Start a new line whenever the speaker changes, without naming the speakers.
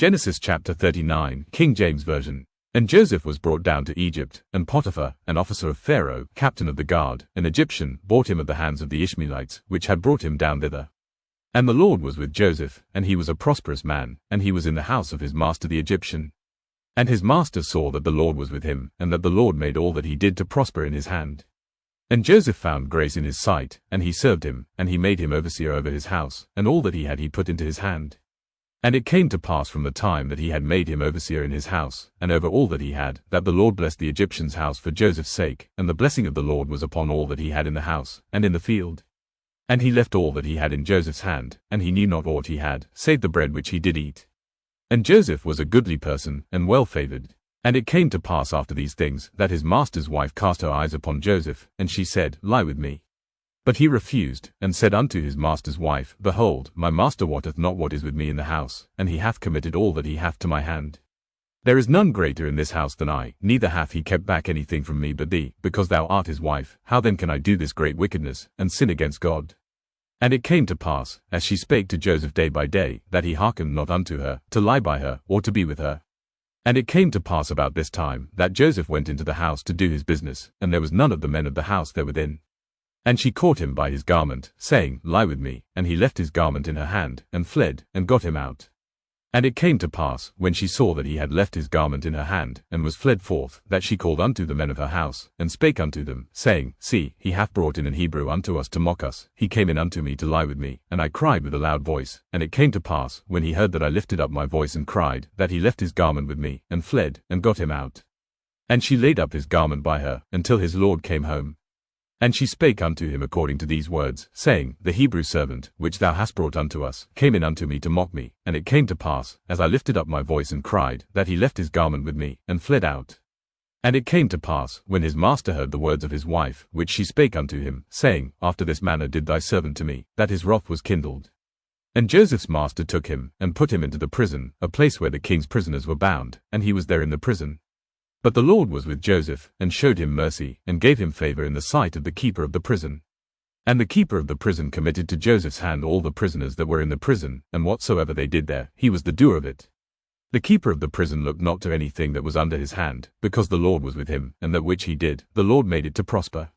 Genesis chapter 39, King James Version. And Joseph was brought down to Egypt, and Potiphar, an officer of Pharaoh, captain of the guard, an Egyptian, bought him at the hands of the Ishmaelites, which had brought him down thither. And the Lord was with Joseph, and he was a prosperous man, and he was in the house of his master the Egyptian. And his master saw that the Lord was with him, and that the Lord made all that he did to prosper in his hand. And Joseph found grace in his sight, and he served him, and he made him overseer over his house, and all that he had he put into his hand. And it came to pass from the time that he had made him overseer in his house, and over all that he had, that the Lord blessed the Egyptian's house for Joseph's sake, and the blessing of the Lord was upon all that he had in the house, and in the field. And he left all that he had in Joseph's hand, and he knew not aught he had, save the bread which he did eat. And Joseph was a goodly person, and well favored. And it came to pass after these things, that his master's wife cast her eyes upon Joseph, and she said, Lie with me. But he refused, and said unto his master's wife, Behold, my master wotteth not what is with me in the house, and he hath committed all that he hath to my hand. There is none greater in this house than I, neither hath he kept back anything from me but thee, because thou art his wife. How then can I do this great wickedness, and sin against God? And it came to pass, as she spake to Joseph day by day, that he hearkened not unto her, to lie by her, or to be with her. And it came to pass about this time, that Joseph went into the house to do his business, and there was none of the men of the house there within. And she caught him by his garment, saying, Lie with me. And he left his garment in her hand, and fled, and got him out. And it came to pass, when she saw that he had left his garment in her hand, and was fled forth, that she called unto the men of her house, and spake unto them, saying, See, he hath brought in an Hebrew unto us to mock us. He came in unto me to lie with me, and I cried with a loud voice. And it came to pass, when he heard that I lifted up my voice and cried, that he left his garment with me, and fled, and got him out. And she laid up his garment by her, until his lord came home. And she spake unto him according to these words, saying, The Hebrew servant, which thou hast brought unto us, came in unto me to mock me. And it came to pass, as I lifted up my voice and cried, that he left his garment with me, and fled out. And it came to pass, when his master heard the words of his wife, which she spake unto him, saying, After this manner did thy servant to me, that his wrath was kindled. And Joseph's master took him, and put him into the prison, a place where the king's prisoners were bound, and he was there in the prison. But the Lord was with Joseph, and showed him mercy, and gave him favor in the sight of the keeper of the prison. And the keeper of the prison committed to Joseph's hand all the prisoners that were in the prison, and whatsoever they did there, he was the doer of it. The keeper of the prison looked not to anything that was under his hand, because the Lord was with him, and that which he did, the Lord made it to prosper.